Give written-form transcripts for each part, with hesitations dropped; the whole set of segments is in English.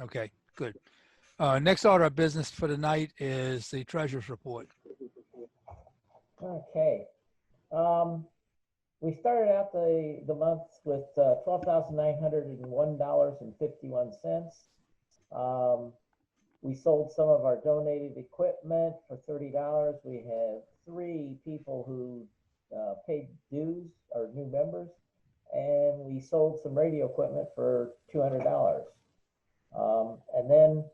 Okay, good. Next order of business for tonight is the treasurer's report. Okay. We started out the month with $12,901.51. We sold some of our donated equipment for $30. We have 3 people who paid dues, or new members, and we sold some radio equipment for $200. And then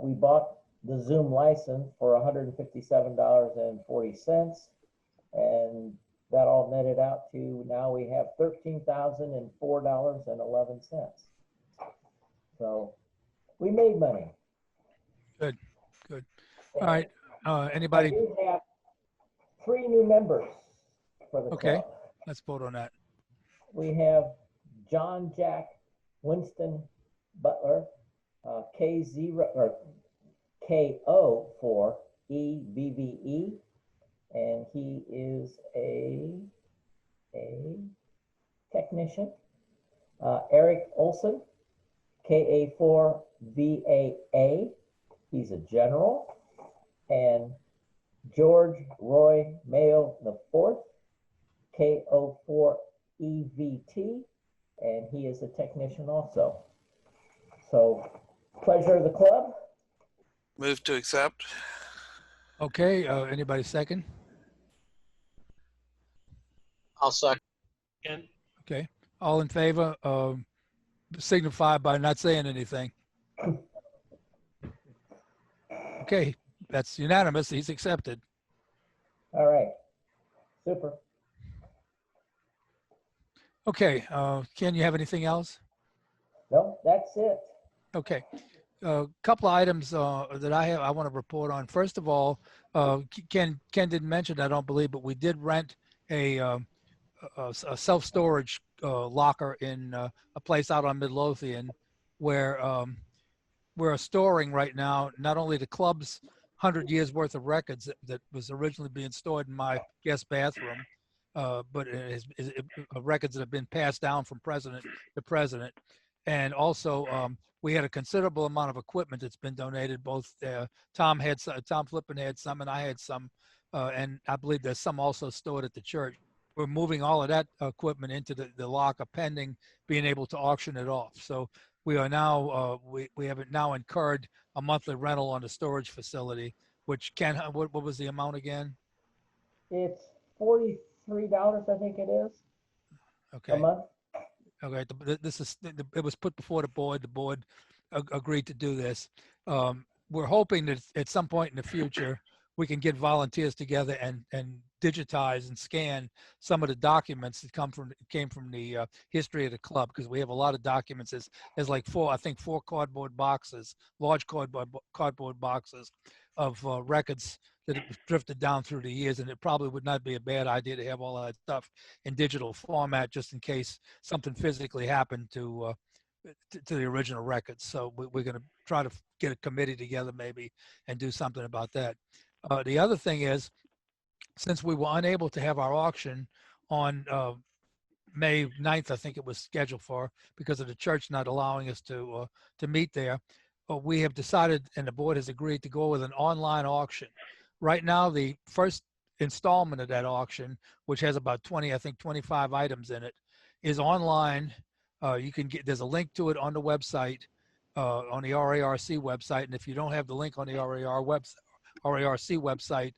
we bought the Zoom license for $157.40, and that all netted out to, now we have $13,004.11. So we made money. Good, good. All right. Anybody? I do have 3 new members for the Okay, club. let's vote on that. We have John Jack Winston Butler, K0 or KO for EBVE, and he is a technician. Eric Olson, KA4VAA, he's a general. And George Roy Mayo IV, KO4EVT, and he is a technician also. So, pleasure of the club. Move to accept. Okay, anybody second? I'll second. Okay, all in favor, signify by not saying anything. Okay, that's unanimous. He's accepted. All right, super. Okay, Ken, you have anything else? No, that's it. Okay, a couple of items that I want to report on. First of all, Ken didn't mention, I don't believe, but we did rent a self-storage locker in a place out on Midlothian, where we're storing right now not only the club's 100 years worth of records that was originally being stored in my guest bathroom, but records that have been passed down from president to president. And also, we had a considerable amount of equipment that's been donated. Both Tom Flippin had some, and I had some, and I believe there's some also stored at the church. We're moving all of that equipment into the locker pending being able to auction it off. So we are now, we have now incurred a monthly rental on the storage facility, which what was the amount again? It's $43, I think it is, Okay. a month. Okay, it was put before the board. The board agreed to do this. We're hoping that at some point in the future, we can get volunteers together and digitize and scan some of the documents that came from the history of the club, because we have a lot of documents. There's like 4 cardboard boxes, large cardboard boxes of records that have drifted down through the years, and it probably would not be a bad idea to have all that stuff in digital format, just in case something physically happened to the original records. So we're going to try to get a committee together maybe and do something about that. The other thing is, since we were unable to have our auction on May 9th, I think it was scheduled for, because of the church not allowing us to meet there, we have decided, and the board has agreed, to go with an online auction. Right now, the first installment of that auction, which has about 25 items in it, is online. You can there's a link to it on the website, on the RARC website. And if you don't have the link on the RARC website,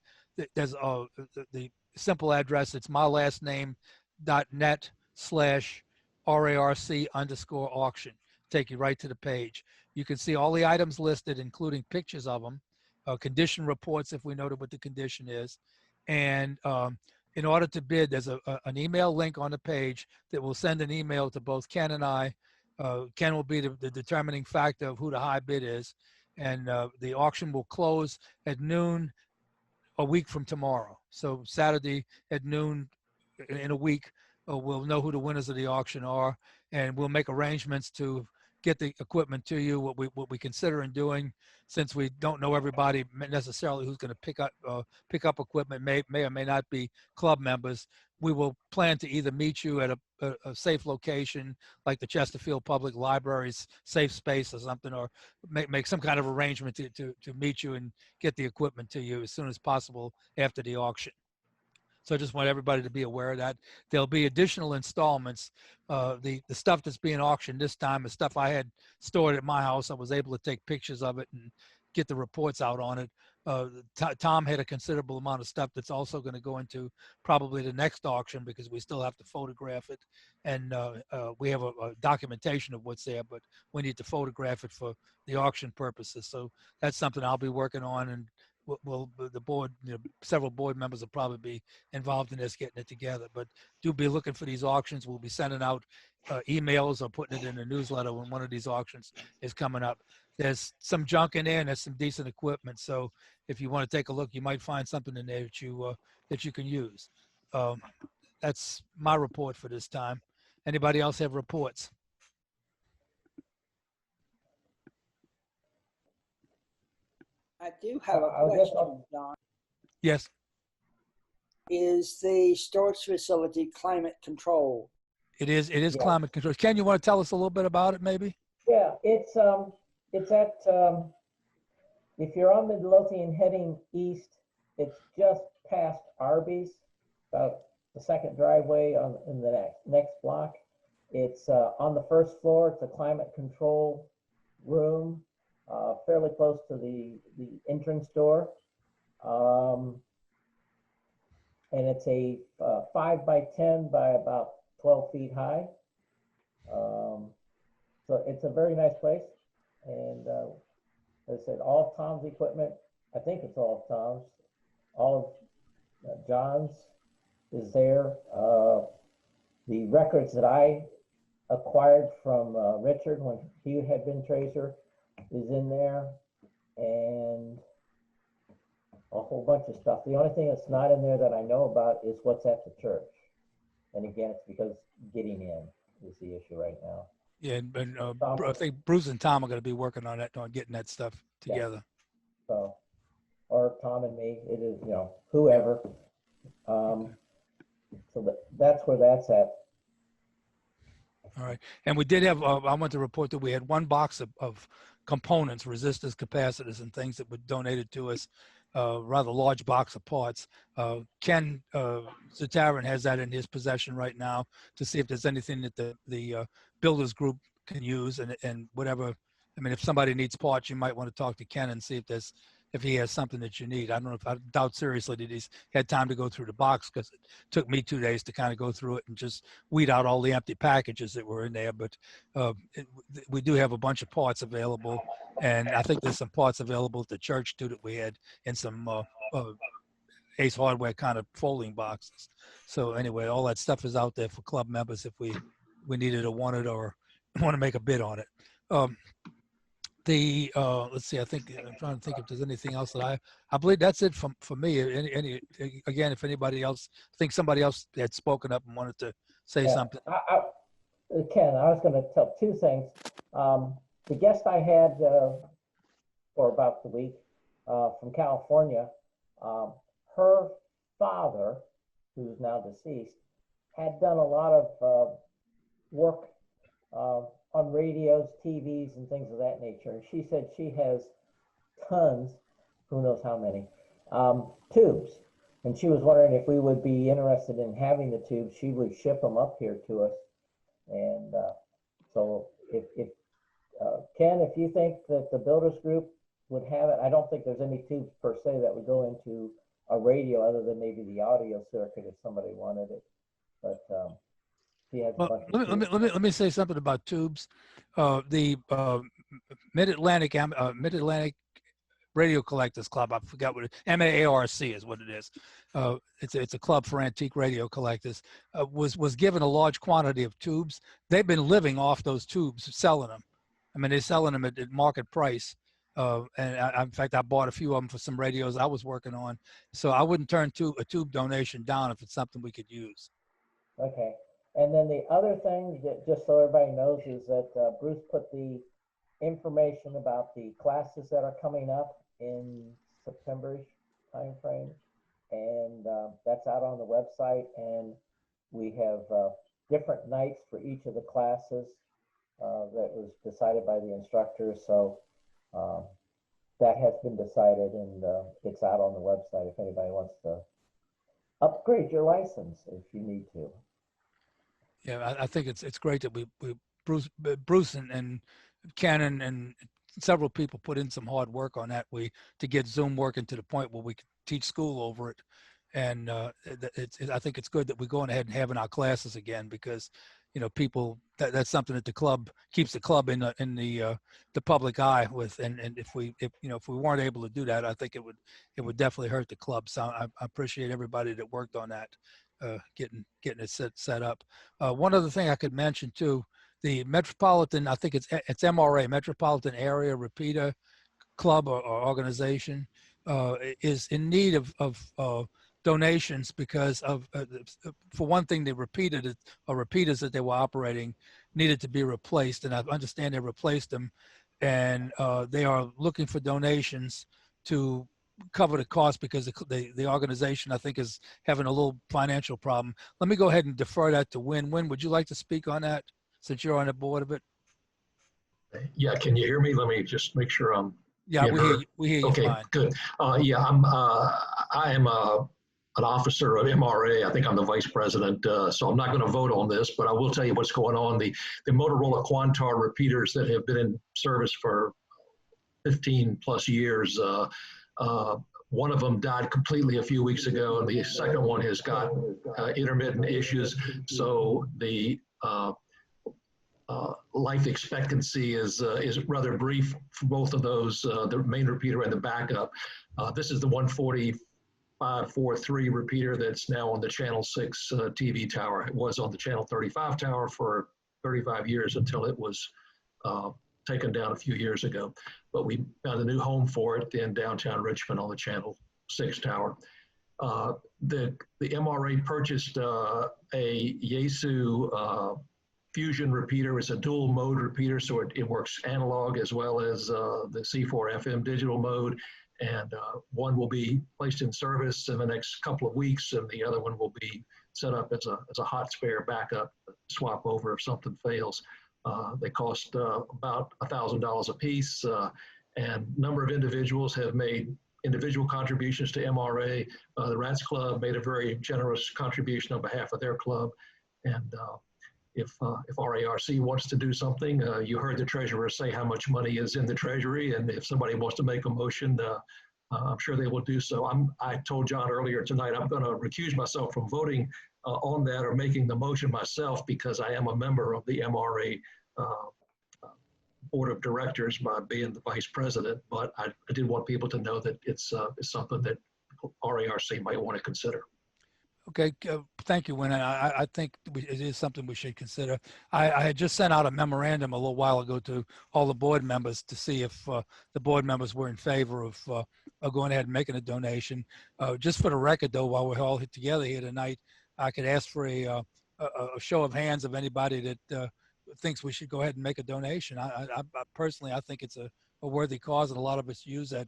there's the simple address. It's myLastName.net/RARC_auction. Take you right to the page. You can see all the items listed, including pictures of them, condition reports if we know what the condition is. And in order to bid, there's an email link on the page that will send an email to both Ken and I. Ken will be the determining factor of who the high bid is. And the auction will close at noon a week from tomorrow. So Saturday at noon in a week, we'll know who the winners of the auction are, and we'll make arrangements to get the equipment to you. What we consider in doing, since we don't know everybody necessarily who's going to pick up equipment, may or may not be club members. We will plan to either meet you at a safe location like the Chesterfield Public Library's safe space or something, or make some kind of arrangement to meet you and get the equipment to you as soon as possible after the auction. So I just want everybody to be aware of that. There'll be additional installments. The stuff that's being auctioned this time is stuff I had stored at my house. I was able to take pictures of it and get the reports out on it. Tom had a considerable amount of stuff that's also going to go into probably the next auction because we still have to photograph it. And we have a documentation of what's there, but we need to photograph it for the auction purposes. So that's something I'll be working on, and the board, several board members will probably be involved in this, getting it together. But do be looking for these auctions. We'll be sending out emails or putting it in a newsletter when one of these auctions is coming up. There's some junk in there and there's some decent equipment. So if you want to take a look, you might find something in there that you can use. That's my report for this time. Anybody else have reports? I do have a I'll just- question, Don. Yes. Is the storage facility climate control? It is Yeah. climate control. Ken, you want to tell us a little bit about it, maybe? Yeah, it's at, if you're on Midlothian heading east, it's just past Arby's, about the second driveway in the next block. It's on the first floor. It's a climate control room, fairly close to the entrance door. And it's a 5 by 10 by about 12 feet high. So it's a very nice place. And as I said, all of Tom's equipment, I think it's all of Tom's, all of John's is there. The records that I acquired from Richard when he had been treasurer is in there, and a whole bunch of stuff. The only thing that's not in there that I know about is what's at the church. And again, it's because getting in is the issue right now. Yeah, and I think Bruce and Tom are going to be working on that, on getting that stuff together. So, or Tom and me, it is, whoever. So that's where that's at. All right. And we did have, I want to report that we had one box of components, resistors, capacitors, and things that were donated to us, rather large box of parts. Ken Zataran has that in his possession right now to see if there's anything that the builders group can use, and whatever. I mean, if somebody needs parts, you might want to talk to Ken and see if he has something that you need. I don't know if I doubt seriously that he's had time to go through the box, because it took me 2 days to kind of go through it and just weed out all the empty packages that were in there. But we do have a bunch of parts available, and I think there's some parts available at the church too that we had in some Ace Hardware kind of folding boxes. So anyway, all that stuff is out there for club members if we needed or wanted or want to make a bid on it. Let's see, I'm trying to think if there's anything else that I believe that's it for me. Again, if anybody else, I think somebody else had spoken up and wanted to say something. Ken, I was going to tell two things. The guest I had for about the week from California, her father, who's now deceased, had done a lot of work on radios, TVs, and things of that nature. And she said she has tons, who knows how many, tubes. And she was wondering if we would be interested in having the tubes. She would ship them up here to us. And so if Ken, if you think that the builders group would have it, I don't think there's any tubes per se that would go into a radio other than maybe the audio circuit if somebody wanted it. But he has a bunch of tubes. Let me say something about tubes. The Mid-Atlantic Radio Collectors Club, I forgot what it, MAARC is what it is. It's a club for antique radio collectors. Was given a large quantity of tubes. They've been living off those tubes, selling them. I mean, they're selling them at market price. In fact, I bought a few of them for some radios I was working on. So I wouldn't turn a tube donation down if it's something we could use. Okay. And then the other thing, that, just so everybody knows, is that Bruce put the information about the classes that are coming up in September timeframe, and that's out on the website. And we have different nights for each of the classes that was decided by the instructors. So that has been decided, and it's out on the website if anybody wants to upgrade your license if you need to. Yeah, I think it's great that we Bruce and Ken and several people put in some hard work on that to get Zoom working to the point where we can teach school over it. And I think it's good that we're going ahead and having our classes again, because people, that's something that the club keeps the club in the public eye with. And if we weren't able to do that, I think it would definitely hurt the club. So I appreciate everybody that worked on that, getting it set up. One other thing I could mention too, the Metropolitan, I think it's MRA, Metropolitan Area Repeater Club or organization, is in need of donations because of, for one thing, the repeaters that they were operating needed to be replaced, and I understand they replaced them, and they are looking for donations to cover the cost because the organization, I think, is having a little financial problem. Let me go ahead and defer that to Win. Win, would you like to speak on that since you're on the board of it? Yeah, can you hear me? Let me just make sure I'm. Yeah, we hear you okay, fine. good. Yeah, I am an officer of MRA. I think I'm the vice president, so I'm not going to vote on this, but I will tell you what's going on. The Motorola Quantar repeaters that have been in service for 15 plus years, one of them died completely a few weeks ago, and the second one has got intermittent issues. So the life expectancy is rather brief for both of those, the main repeater and the backup. This is the 145.43 repeater that's now on the Channel 6 TV tower. It was on the Channel 35 tower for 35 years until it was taken down a few years ago. But we found a new home for it in downtown Richmond on the Channel 6 tower. The MRA purchased a Yaesu Fusion repeater. Is a dual mode repeater, so it works analog as well as the C4 FM digital mode. And one will be placed in service in the next couple of weeks, and the other one will be set up as a hot spare backup swap over if something fails. They cost about $1,000 a piece, and a number of individuals have made individual contributions to MRA. The Rats Club made a very generous contribution on behalf of their club, and if RARC wants to do something, you heard the treasurer say how much money is in the treasury, and if somebody wants to make a motion, I'm sure they will do so. I told John earlier tonight I'm going to recuse myself from voting on that or making the motion myself because I am a member of the MRA board of directors by being the vice president. But I did want people to know that it's something that RARC might want to consider. Okay, thank you, Win. I think it is something we should consider. I had just sent out a memorandum a little while ago to all the board members to see if the board members were in favor of going ahead and making a donation. Just for the record, though, while we're all together here tonight, I could ask for a show of hands of anybody that thinks we should go ahead and make a donation. I personally, I think it's a worthy cause, and a lot of us use that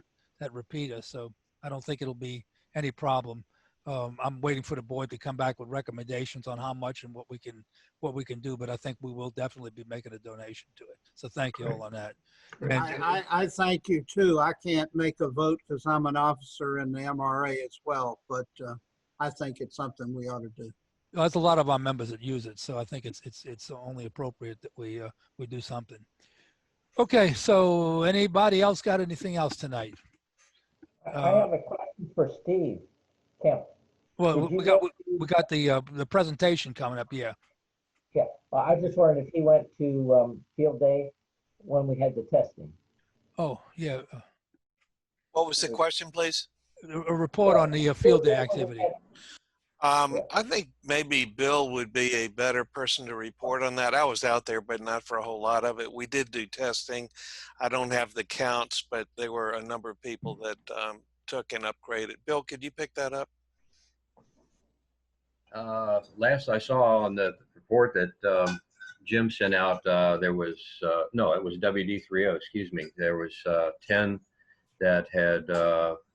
repeater, so I don't think it'll be any problem. I'm waiting for the board to come back with recommendations on how much and what we can do, but I think we will definitely be making a donation to it. So thank you all on that. And, I thank you too. I can't make a vote because I'm an officer in the MRA as well, but I think it's something we ought to do. there's a lot of our members that use it, so I think it's only appropriate that we do something. Okay, so anybody else got anything else tonight? I have a question for Steve Kemp. Well, we got the presentation coming up. Yeah. Yeah, well, I just wondered if he went to field day when we had the testing. Oh, yeah. What was the question, please? A report on the field day activity. I think maybe Bill would be a better person to report on that. I was out there, but not for a whole lot of it. We did do testing. I don't have the counts, but there were a number of people that took and upgraded. Bill, could you pick that up? Last I saw on the report that Jim sent out, there was, no, it was WD30, excuse me. There was 10 that had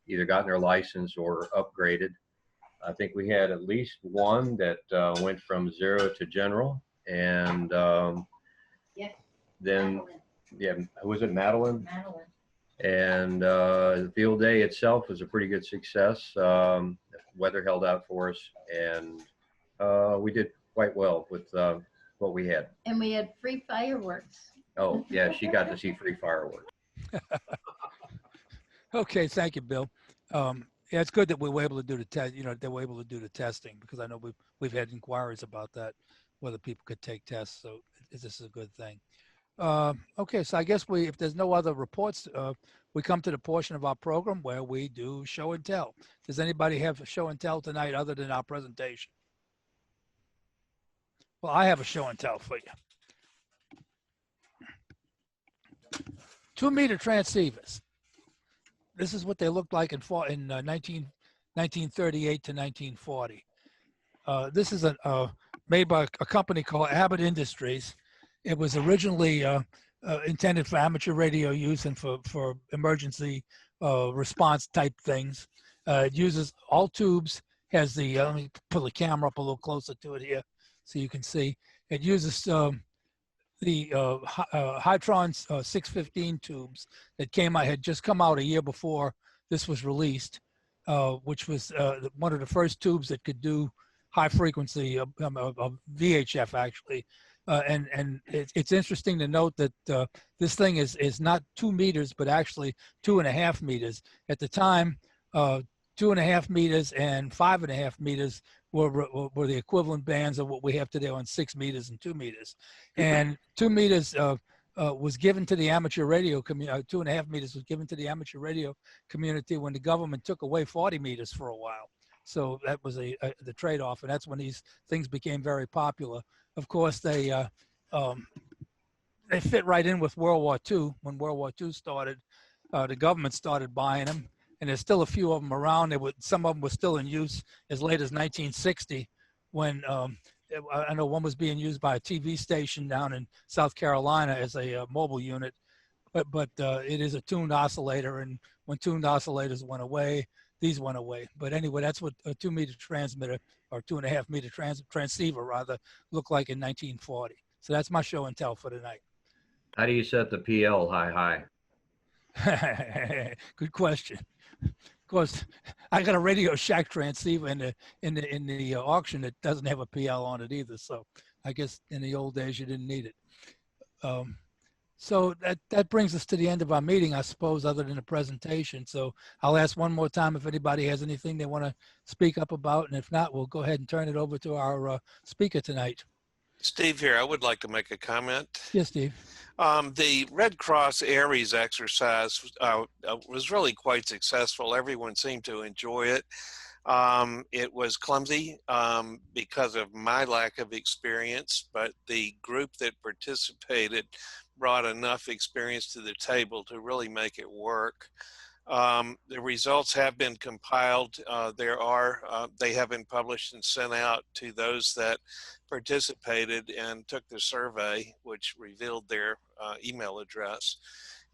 either gotten their license or upgraded. I think we had at least one that went from 0 to general. And then, yeah, was it Madeline? Madeline. And the field day itself was a pretty good success. Weather held out for us, and we did quite well with what we had. And we had free fireworks. Oh, yeah, she got to see free fireworks. Okay, thank you, Bill. Yeah, it's good that we were able to do the test. You know, they were able to do the testing, because I know we've had inquiries about that, whether people could take tests. So this is a good thing. Okay, so I guess if there's no other reports, we come to the portion of our program where we do show and tell. Does anybody have a show and tell tonight other than our presentation? Well, I have a show and tell for you. 2-meter transceivers. This is what they looked like in 1938 to 1940. This is made by a company called Abbott Industries. It was originally intended for amateur radio use and for emergency response type things. It uses all tubes, has the, let me pull the camera up a little closer to it here so you can see. It uses the Hytron 615 tubes that had just come out a year before this was released, which was one of the first tubes that could do high frequency of VHF actually. And it's interesting to note that this thing is not 2 meters, but actually 2.5 meters. At the time, 2.5 meters and 5.5 meters were the equivalent bands of what we have today on 6 meters and 2 meters. And 2 meters was given to the amateur radio community. 2.5 meters was given to the amateur radio community when the government took away 40 meters for a while. So that was the trade-off, and that's when these things became very popular. Of course, they fit right in with World War II. When World War II started, the government started buying them, and there's still a few of them around. Some of them were still in use as late as 1960, when I know one was being used by a TV station down in South Carolina as a mobile unit. But it is a tuned oscillator, and when tuned oscillators went away, these went away. But anyway, that's what a 2-meter transmitter, or 2.5 meter transceiver rather, looked like in 1940. So that's my show and tell for tonight. How do you set the PL high? Good question. Of course, I got a Radio Shack transceiver in the auction that doesn't have a PL on it either. So I guess in the old days you didn't need it. So that brings us to the end of our meeting, I suppose, other than the presentation. So I'll ask one more time if anybody has anything they want to speak up about, and if not, we'll go ahead and turn it over to our speaker tonight. Steve here. I would like to make a comment. Yes, Steve. The Red Cross Aries exercise was really quite successful. Everyone seemed to enjoy it. It was clumsy because of my lack of experience, but the group that participated brought enough experience to the table to really make it work. The results have been compiled. They have been published and sent out to those that participated and took the survey, which revealed their email address.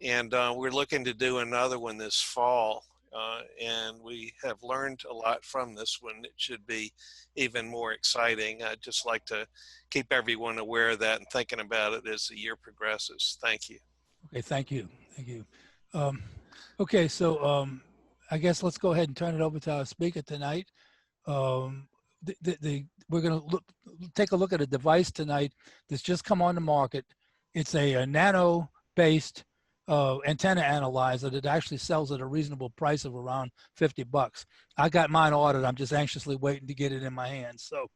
And we're looking to do another one this fall. And we have learned a lot from this one. It should be even more exciting. I'd just like to keep everyone aware of that and thinking about it as the year progresses. Thank you. Okay, thank you. Thank you. Okay, so I guess let's go ahead and turn it over to our speaker tonight. We're going to take a look at a device tonight that's just come on the market. It's a nano-based antenna analyzer that actually sells at a reasonable price of around $50. I got mine ordered. I'm just anxiously waiting to get it in my hands. So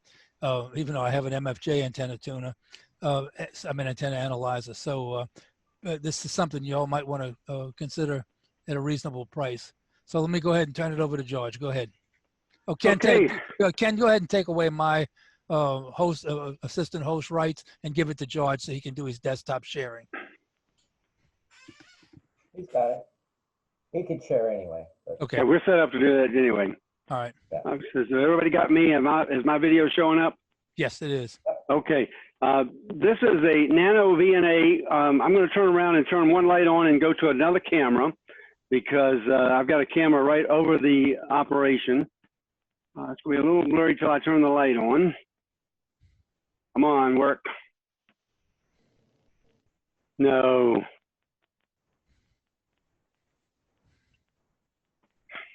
even though I have an MFJ antenna tuner, antenna analyzer. So this is something you all might want to consider at a reasonable price. So let me go ahead and turn it over to George. Go ahead. Oh, Ken, Okay. Ken, go ahead and take away my assistant host rights and give it to George so he can do his desktop sharing. He's got it. He could share anyway. But Okay. Yeah, we're set up to do that anyway. All right. Has everybody got me? Is my video showing up? Yes, it is. Yep. Okay. This is a Nano VNA. I'm going to turn around and turn one light on and go to another camera because I've got a camera right over the operation. It's going to be a little blurry till I turn the light on. Come on, work. No.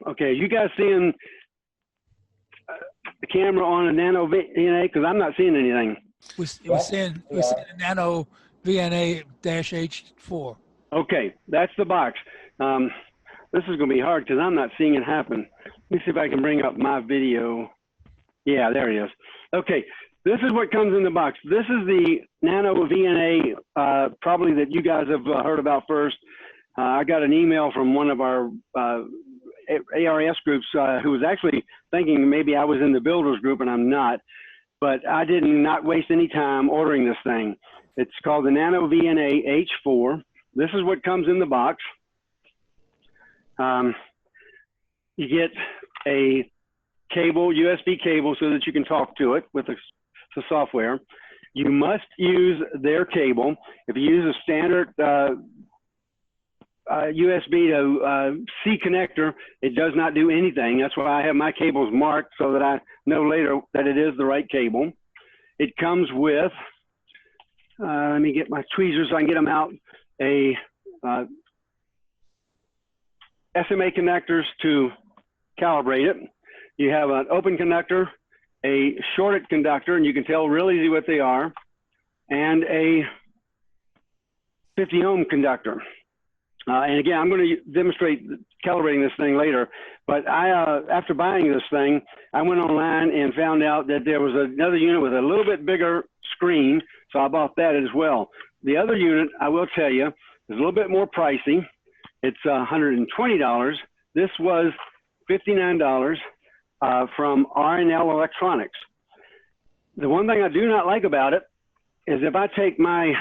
Okay, you guys seeing the camera on a Nano VNA? Because I'm not seeing anything. We're seeing a Nano VNA-H4. Okay, that's the box. This is going to be hard because I'm not seeing it happen. Let me see if I can bring up my video. Yeah, there it is. Okay, this is what comes in the box. This is the Nano VNA, probably that you guys have heard about first. I got an email from one of our ARS groups who was actually thinking maybe I was in the builders group, and I'm not. But I did not waste any time ordering this thing. It's called the Nano VNA H4. This is what comes in the box. You get a cable, USB cable, so that you can talk to it with the software. You must use their cable. If you use a standard USB to C connector, it does not do anything. That's why I have my cables marked so that I know later that it is the right cable. It comes with, let me get my tweezers so I can get them out, a SMA connectors to calibrate it. You have an open conductor, a shorted conductor, and you can tell real easy what they are, and a 50 ohm conductor. And again, I'm going to demonstrate calibrating this thing later, but after buying this thing, I went online and found out that there was another unit with a little bit bigger screen, so I bought that as well. The other unit, I will tell you, is a little bit more pricey. It's $120. This was $59 from R&L Electronics. The one thing I do not like about it is if I take my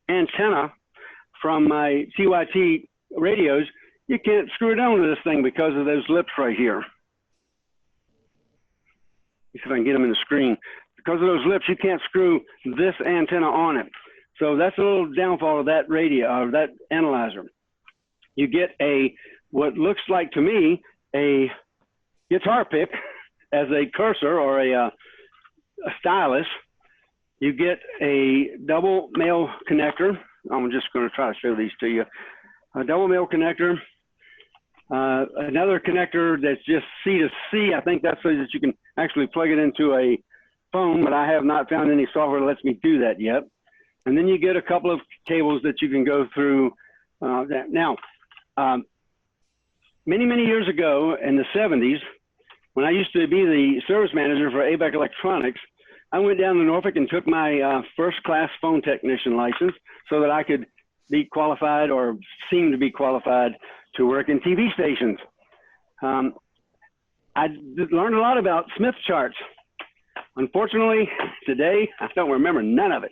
antenna from my TYT radios, you can't screw it onto this thing because of those lips right here. See if I can get them in the screen. Because of those lips, you can't screw this antenna on it. So that's a little downfall of that radio, or that analyzer. You get what looks like to me, a guitar pick as a cursor or a stylus. You get a double male connector. I'm just going to try to show these to you. A double male connector, another connector that's just C to C. I think that's so that you can actually plug it into a phone, but I have not found any software that lets me do that yet. And then you get a couple of cables that you can go through that. Now, many, many years ago in the 70s, when I used to be the service manager for ABEC Electronics, I went down to Norfolk and took my first class phone technician license so that I could be qualified or seem to be qualified to work in TV stations. I learned a lot about Smith charts. Unfortunately, today, I don't remember none of it.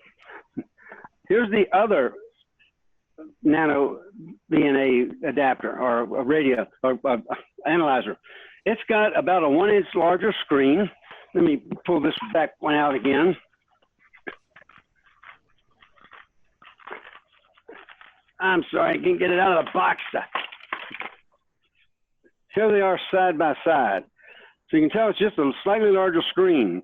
Here's the other Nano VNA adapter or a radio or analyzer. It's got about a 1 inch larger screen. Let me pull this back one out again. I'm sorry, I can't get it out of the box. Here they are side by side. So you can tell it's just a slightly larger screen.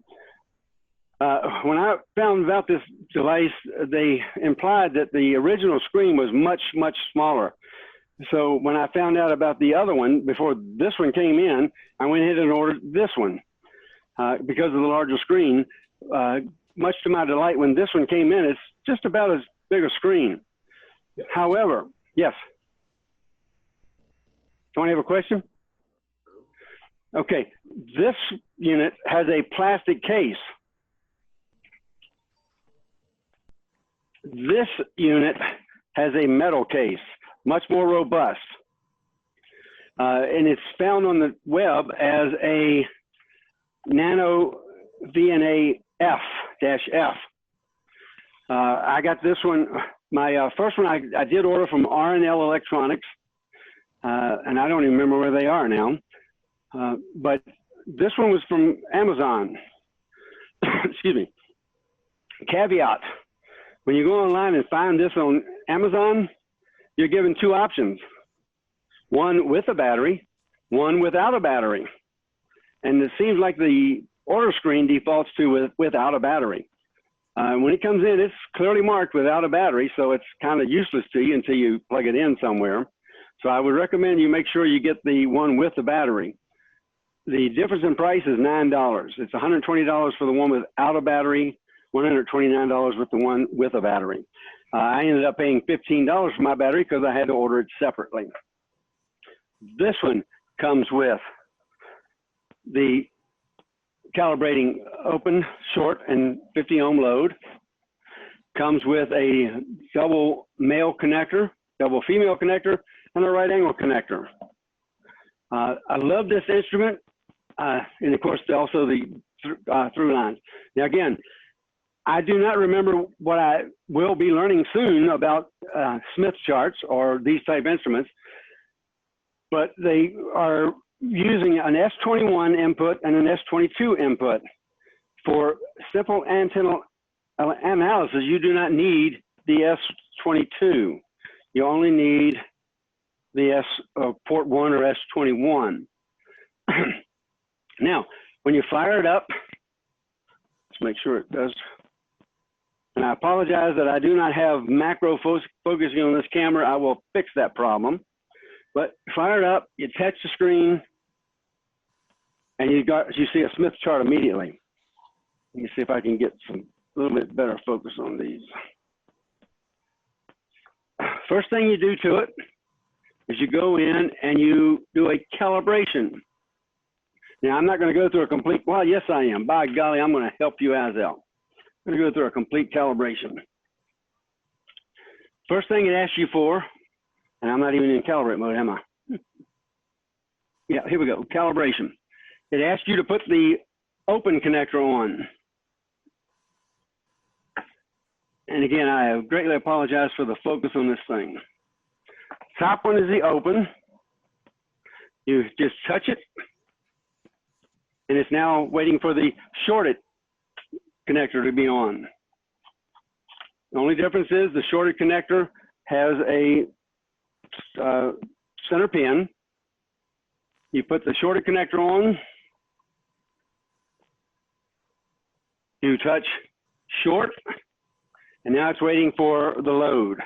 When I found about this device, they implied that the original screen was much, much smaller. So when I found out about the other one, before this one came in, I went ahead and ordered this one because of the larger screen. Much to my delight, when this one came in, it's just about as big a screen. However, yes. Don't you have a question? Okay, this unit has a plastic case. This unit has a metal case, much more robust. And it's found on the web as a Nano VNA F-F. I got this one, my first one I did order from R&L Electronics, and I don't even remember where they are now. But this one was from Amazon. Excuse me. Caveat: when you go online and find this on Amazon, you're given two options: one with a battery, one without a battery. And it seems like the order screen defaults to without a battery. When it comes in, it's clearly marked without a battery, so it's kind of useless to you until you plug it in somewhere. So I would recommend you make sure you get the one with the battery. The difference in price is $9. It's $120 for the one without a battery, $129 with the one with a battery. I ended up paying $15 for my battery because I had to order it separately. This one comes with the calibrating open, short, and 50 ohm load. Comes with a double male connector, double female connector, and a right angle connector. I love this instrument, and of course also the through lines. Now again, I do not remember what I will be learning soon about Smith charts or these type instruments, but they are using an S21 input and an S22 input. For simple antenna analysis, you do not need the S22. You only need the port 1 or S21. Now, when you fire it up, let's make sure it does. And I apologize that I do not have macro focusing on this camera. I will fix that problem. But fire it up, you touch the screen, and you see a Smith chart immediately. Let me see if I can get a little bit better focus on these. First thing you do to it is you go in and you do a calibration. Now, I'm not going to go through a complete, well, yes, I am. By golly, I'm going to help you out. I'm going to go through a complete calibration. First thing it asks you for, and I'm not even in calibrate mode, am I? Yeah, here we go, calibration. It asks you to put the open connector on. And again, I greatly apologize for the focus on this thing. Top one is the open. You just touch it, and it's now waiting for the shorted connector to be on. The only difference is the shorted connector has a center pin. You put the shorted connector on, you touch short, and now it's waiting for the load.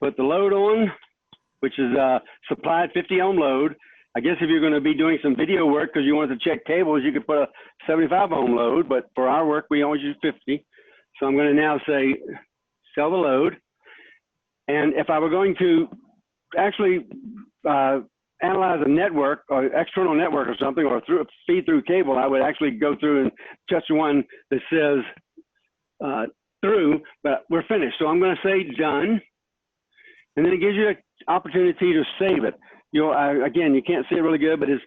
Put the load on, which is supplied 50 ohm load. I guess if you're going to be doing some video work because you want to check cables, you could put a 75 ohm load, but for our work, we always use 50. So I'm going to now say, sell the load. And if I were going to actually analyze a network or external network or something, or feed through cable, I would actually go through and touch the one that says through, but we're finished. So I'm going to say done. And then it gives you an opportunity to save it. Again, you can't see it really good, but it's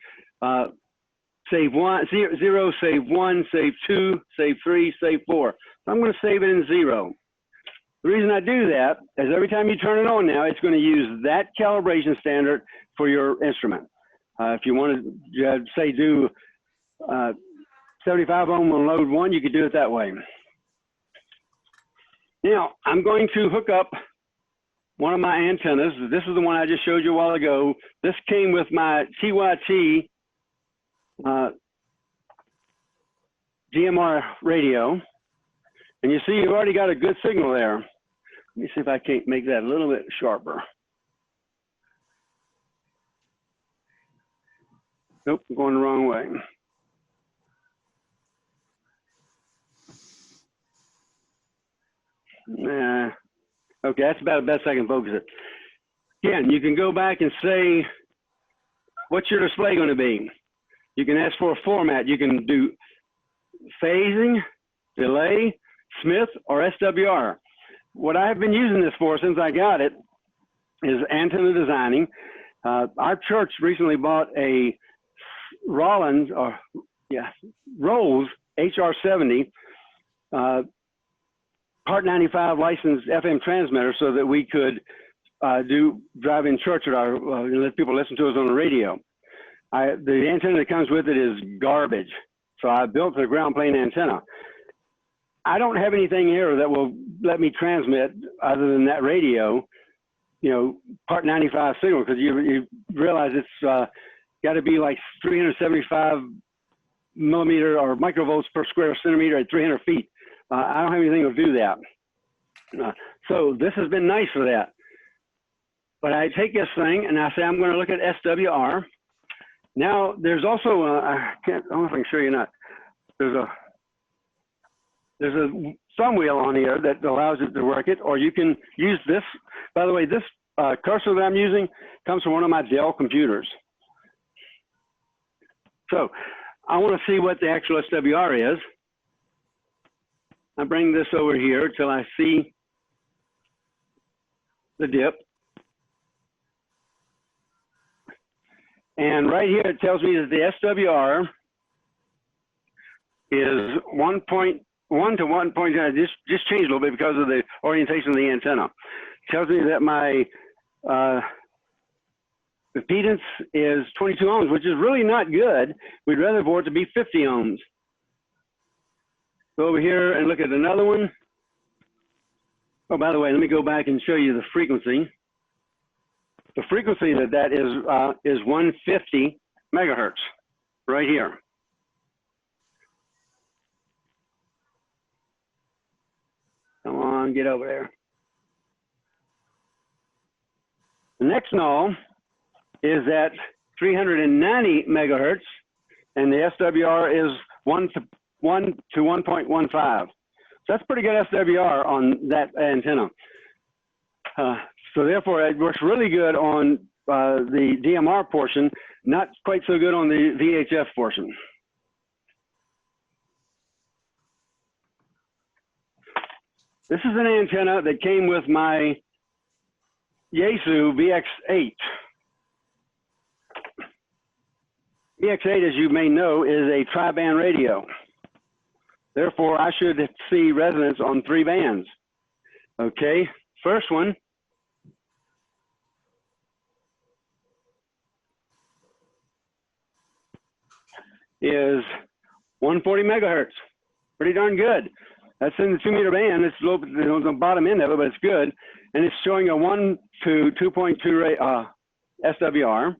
save 0, save 1, save 2, save 3, save 4. So I'm going to save it in 0. The reason I do that is every time you turn it on now, it's going to use that calibration standard for your instrument. If you want to, say, do 75 ohm on load 1, you could do it that way. Now, I'm going to hook up one of my antennas. This is the one I just showed you a while ago. This came with my TYT DMR radio. And you see, you've already got a good signal there. Let me see if I can't make that a little bit sharper. Nope, I'm going the wrong way. Nah. Okay, that's about the best I can focus it. Again, you can go back and say, what's your display going to be? You can ask for a format. You can do phasing, delay, Smith, or SWR. What I've been using this for since I got it is antenna designing. Our church recently bought a Rolls HR70 Part 95 licensed FM transmitter so that we could do drive-in church at our, let people listen to us on the radio. The antenna that comes with it is garbage. So I built a ground plane antenna. I don't have anything here that will let me transmit other than that radio, you know, Part 95 signal, because you realize it's got to be like 375 millimeter or microvolts per square centimeter at 300 feet. I don't have anything to do that. So this has been nice for that. But I take this thing and I say, I'm going to look at SWR. Now there's also, I don't know if I can show you or not. There's a thumb wheel on here that allows it to work it, or you can use this. By the way, this cursor that I'm using comes from one of my Dell computers. So I want to see what the actual SWR is. I bring this over here till I see the dip. And right here it tells me that the SWR is 1.1 to 1.9. Just changed a little bit because of the orientation of the antenna. It tells me that my impedance is 22 ohms, which is really not good. We'd rather for it to be 50 ohms. Go over here and look at another one. Oh, by the way, let me go back and show you the frequency. The frequency that is 150 megahertz right here. Come on, get over there. The next null is at 390 megahertz, and the SWR is 1 to 1.15. So that's pretty good SWR on that antenna. So therefore, it works really good on the DMR portion, not quite so good on the VHF portion. This is an antenna that came with my Yaesu VX8. VX8, as you may know, is a tri-band radio. Therefore, I should see resonance on 3 bands. Okay, first one is 140 megahertz. Pretty darn good. That's in the 2 meter band. It's low, the bottom end of it, but it's good. And it's showing a 1 to 2.2 SWR.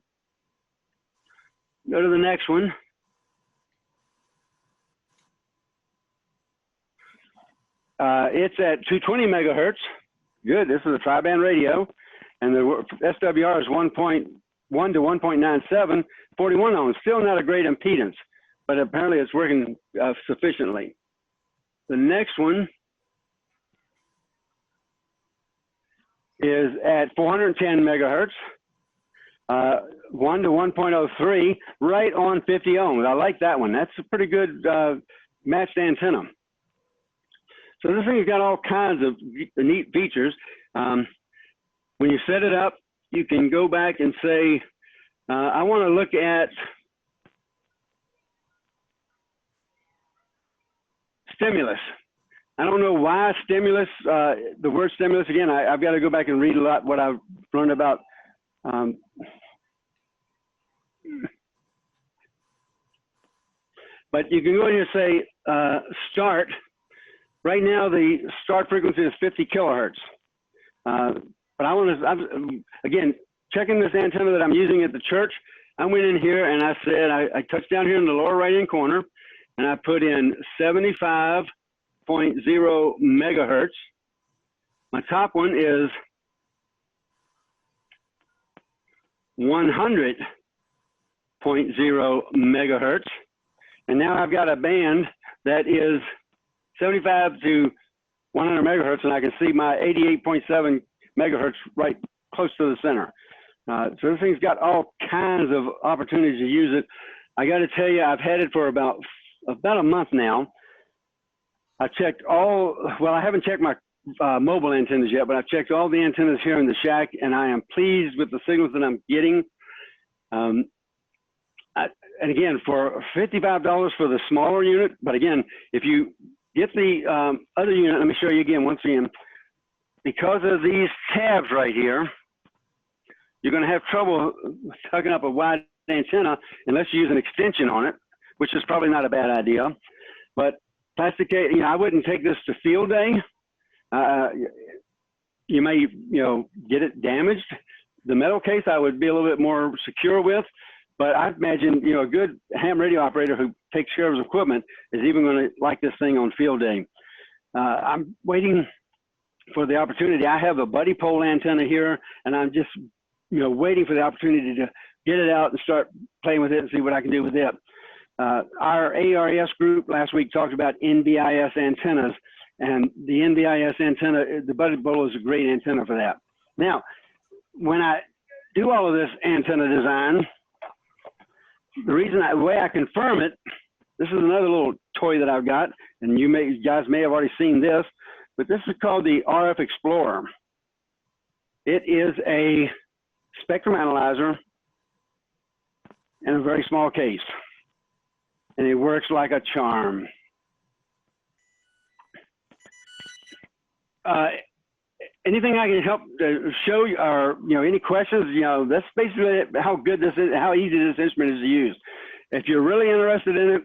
Go to the next one. It's at 220 megahertz. Good. This is a tri-band radio. And the SWR is 1.1 to 1.97, 41 ohms. Still not a great impedance, but apparently it's working sufficiently. The next one is at 410 megahertz, 1 to 1.03, right on 50 ohms. I like that one. That's a pretty good matched antenna. So this thing has got all kinds of neat features. When you set it up, you can go back and say, I want to look at stimulus. I don't know why stimulus, the word stimulus, again, I've got to go back and read a lot what I've learned about but you can go in here and say start. Right now the start frequency is 50 kilohertz. But I want to, again, checking this antenna that I'm using at the church, I went in here and I said, I touched down here in the lower right-hand corner, and I put in 75.0 megahertz. My top one is 100.0 megahertz. And now I've got a band that is 75 to 100 megahertz, and I can see my 88.7 megahertz right close to the center. So this thing's got all kinds of opportunities to use it. I got to tell you, I've had it for about a month now. I checked all, well, I haven't checked my mobile antennas yet, but I've checked all the antennas here in the shack, and I am pleased with the signals that I'm getting. And again, for $55 for the smaller unit, but again, if you get the other unit, let me show you again, once again, because of these tabs right here, you're going to have trouble hooking up a wide antenna unless you use an extension on it. which is probably not a bad idea. But plastic case, you know, I wouldn't take this to field day. You may, you know, get it damaged. The metal case I would be a little bit more secure with, but I imagine, you know, a good ham radio operator who takes care of his equipment is even going to like this thing on field day. I'm waiting for the opportunity. I have a buddy pole antenna here, and I'm just, you know, waiting for the opportunity to get it out and start playing with it and see what I can do with it. Our ARS group last week talked about NBIS antennas, and the NBIS antenna, the buddy pole is a great antenna for that. Now, when I do all of this antenna design, the way I confirm it, this is another little toy that I've got, and you guys may have already seen this, but this is called the RF Explorer. It is a spectrum analyzer in a very small case, and it works like a charm. Anything I can help show you, or you know, any questions? You know, that's basically how good this is, how easy this instrument is to use. If you're really interested in it,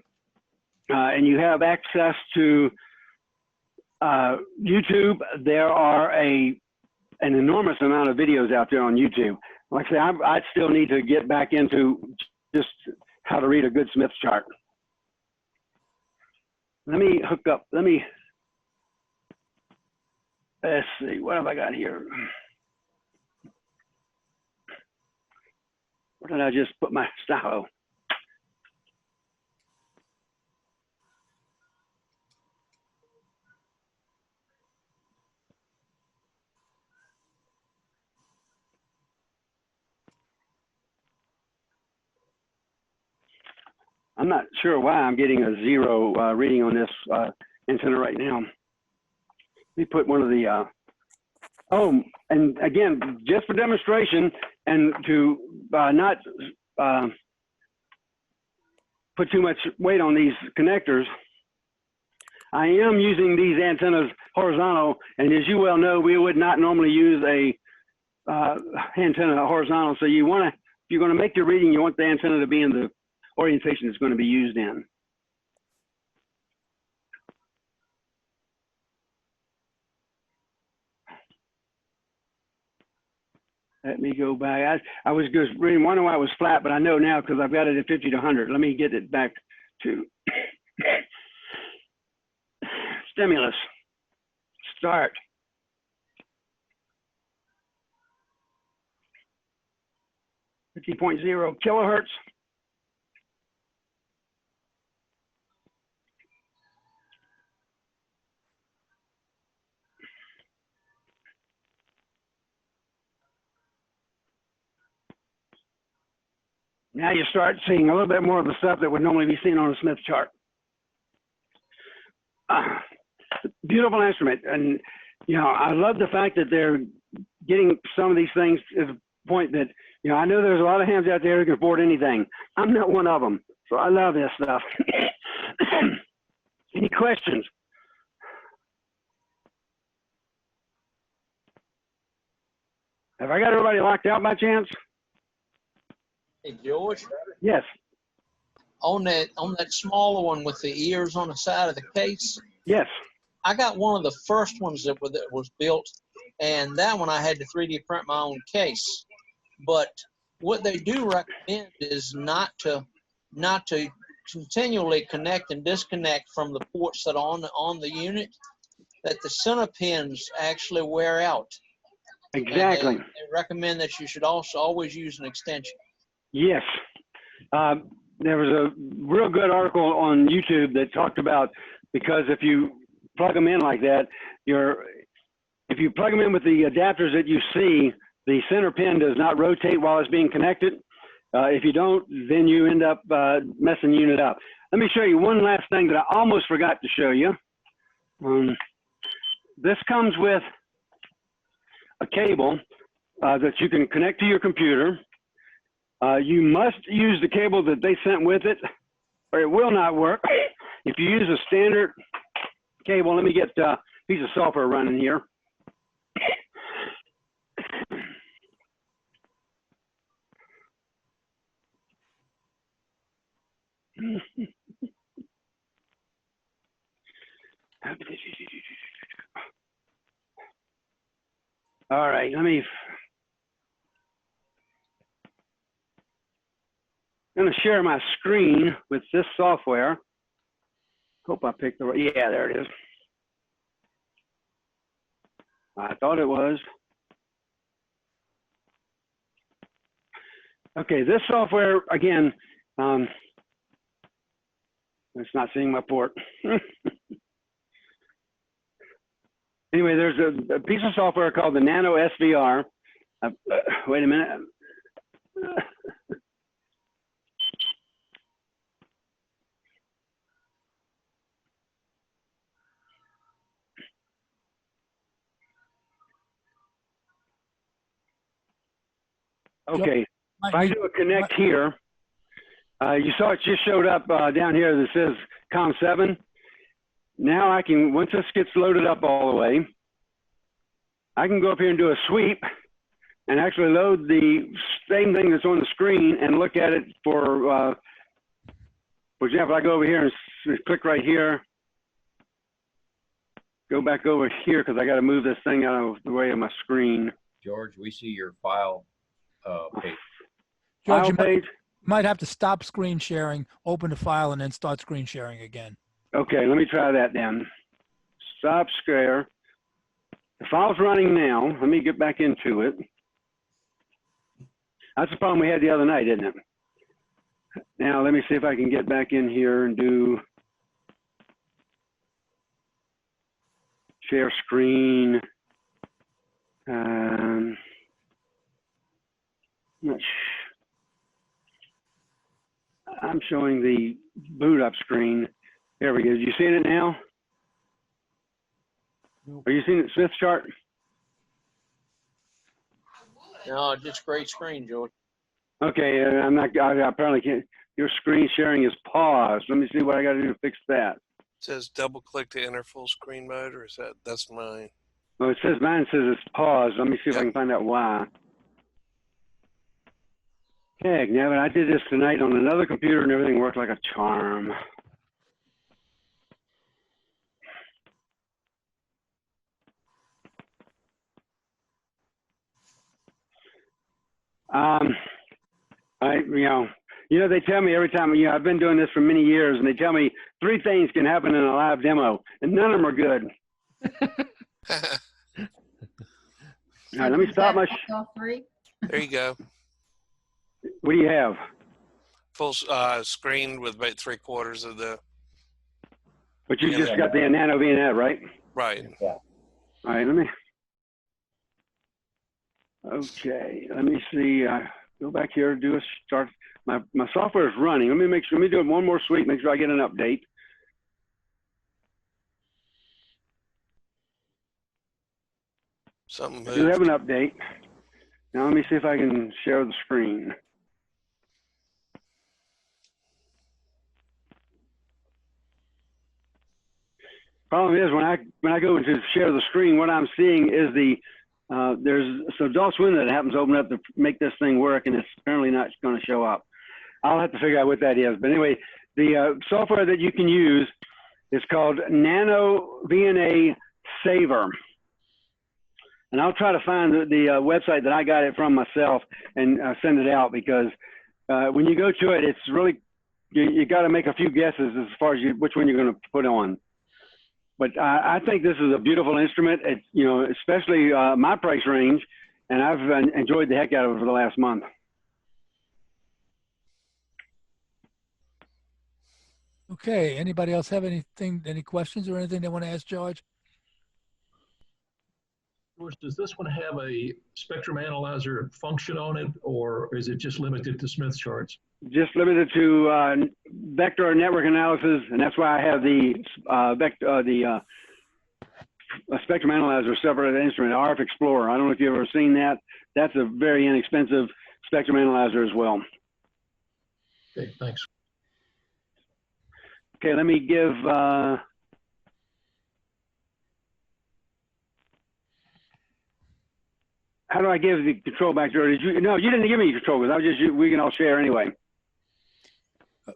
and you have access to YouTube, there are an enormous amount of videos out there on YouTube. Like I say, I still need to get back into just how to read a good Smith chart. Let me hook up. Let's see, what have I got here? Where did I just put my stylo? I'm not sure why I'm getting a 0 reading on this antenna right now. Let me put one of the, oh, and again, just for demonstration and to not put too much weight on these connectors, I am using these antennas horizontal, and as you well know, we would not normally use a antenna horizontal. So you want to, if you're going to make your reading, you want the antenna to be in the orientation it's going to be used in. Let me go back. I was just reading, wondering why it was flat, but I know now because I've got it at 50 to 100. Let me get it back to stimulus. Start. .0 kilohertz. Now you start seeing a little bit more of the stuff that would normally be seen on a Smith chart. Beautiful instrument. And, you know, I love the fact that they're getting some of these things to the point that, you know, I know there's a lot of hams out there who can afford anything. I'm not one of them. So I love this stuff. Any questions? Have I got everybody locked out by chance? Hey, George, Yes. on that smaller one with the ears on the side of the case, Yes. I got one of the first ones that was built, and that one I had to 3D print my own case. But what they do recommend is not to continually connect and disconnect from the ports that are on the unit, that the center pins actually wear out. Exactly. They recommend that you should also always use an extension. Yes. There was a real good article on YouTube that talked about, because if you plug them in like that, if you plug them in with the adapters that you see, the center pin does not rotate while it's being connected. If you don't, then you end up messing the unit up. Let me show you one last thing that I almost forgot to show you. This comes with a cable that you can connect to your computer. You must use the cable that they sent with it, or it will not work. If you use a standard cable, let me get a piece of software running here. All right, I'm going to share my screen with this software. Hope I picked the right, yeah, there it is. I thought it was. Okay, this software, again, it's not seeing my port. Anyway, there's a piece of software called the Nano SVR. Wait a minute. Okay, if I do a connect here, you saw it just showed up down here that says COM7. Now I can, once this gets loaded up all the way, I can go up here and do a sweep and actually load the same thing that's on the screen and look at it for example, I go over here and click right here, go back over here because I got to move this thing out of the way of my screen. George, we see your file page. George, File page. might have to stop screen sharing, open the file, and then start screen sharing again. Okay, let me try that then. Stop share. The file's running now. Let me get back into it. That's the problem we had the other night, isn't it? Now, let me see if I can get back in here and do share screen. I'm showing the boot up screen. There we go. You seeing it now? Are you seeing it, Smith chart? No, just great screen, George. Okay, I'm not. I apparently can't. Your screen sharing is paused. Let me see what I got to do to fix that. It says double click to enter full screen mode, or is that's mine? Oh, it says mine says it's paused. Let me see if I can find out why. Okay, now but I did this tonight on another computer and everything worked like a charm. They tell me every time, I've been doing this for many years, and they tell me 3 things can happen in a live demo, and none of them are good. All right, let me stop my. All three? There you go. What do you have? Full screen with about 3/4 of the. But you just got the Nano VNet, right? Right. Yeah. All right, let me. Okay, let me see. Go back here, do a start. My software is running. Let me do one more sweep, make sure I get an update. Something I do have moved. an update. Now let me see if I can share the screen. Problem is when I go to share the screen, what I'm seeing is there's some DOS window that happens to open up to make this thing work, and it's apparently not going to show up. I'll have to figure out what that is. But anyway, the software that you can use is called Nano VNA Saver. And I'll try to find the website that I got it from myself and send it out, because when you go to it, it's really, you got to make a few guesses as far as which one you're going to put on. But I think this is a beautiful instrument. It's, especially my price range, and I've enjoyed the heck out of it for the last month. Okay, anybody else have any questions or anything they want to ask George? George, does this one have a spectrum analyzer function on it, or is it just limited to Smith charts? Just limited to vector network analysis, and that's why I have the spectrum analyzer separate instrument, RF Explorer. I don't know if you've ever seen that. That's a very inexpensive spectrum analyzer as well. Okay, thanks. Okay, let me give. How do I give the control back to her? No, you didn't give me control, because I was just, we can all share anyway.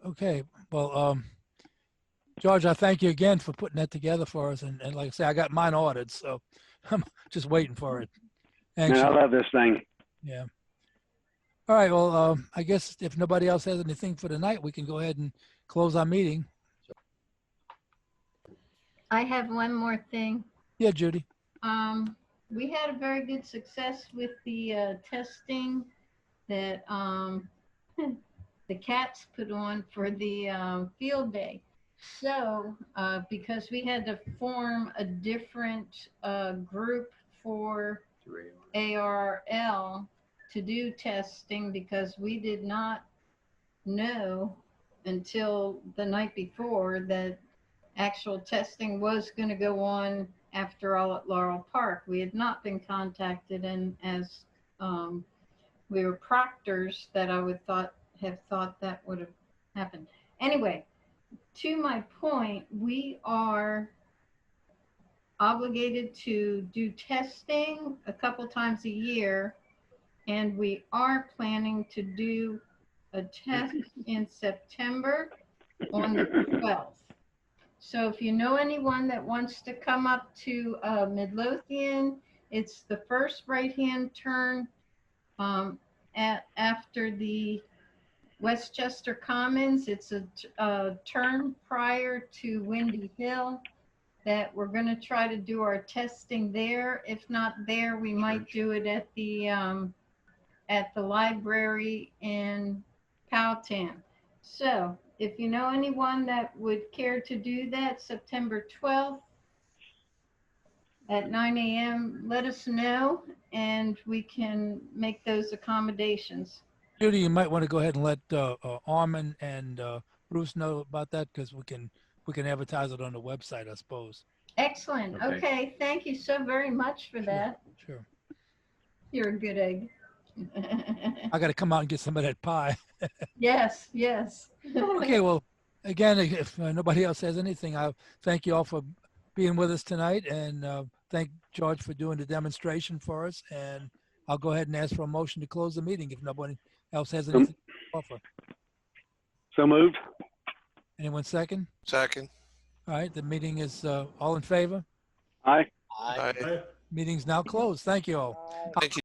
Okay, well, George, I thank you again for putting that together for us. And like I say, I got mine ordered, so I'm just waiting for it. And I Anxious. love this thing. Yeah. All right. Well, I guess if nobody else has anything for tonight, we can go ahead and close our meeting. I have one more thing. Yeah, Judy. We had a very good success with the testing that the cats put on for the field day. So because we had to form a different group for ARL to do testing because we did not know until the night before that actual testing was going to go on after all at Laurel Park. We had not been contacted, and as we were proctors, that I would have thought that would have happened. Anyway, to my point, we are obligated to do testing a couple times a year, and we are planning to do a test in September on the 12th. So if you know anyone that wants to come up to Midlothian, it's the first right-hand turn after the Westchester Commons. It's a turn prior to Windy Hill that we're going to try to do our testing there. If not there, we might do it at the library in Powhatan. So if you know anyone that would care to do that, September 12th at 9 a.m., let us know and we can make those accommodations. Judy, you might want to go ahead and let Armin and Bruce know about that because we can advertise it on the website, I suppose. Excellent. Okay. Thank you so very much for that. Sure. You're a good egg. I got to come out and get some of that pie. Yes, yes. Okay, well, again, if nobody else has anything, I thank you all for being with us tonight, and thank George for doing the demonstration for us. And I'll go ahead and ask for a motion to close the meeting if nobody else has anything to offer. So moved. Anyone second? Second. All right, the meeting is all in favor. Aye. Aye. Meeting's now closed. Thank you all. Thank you.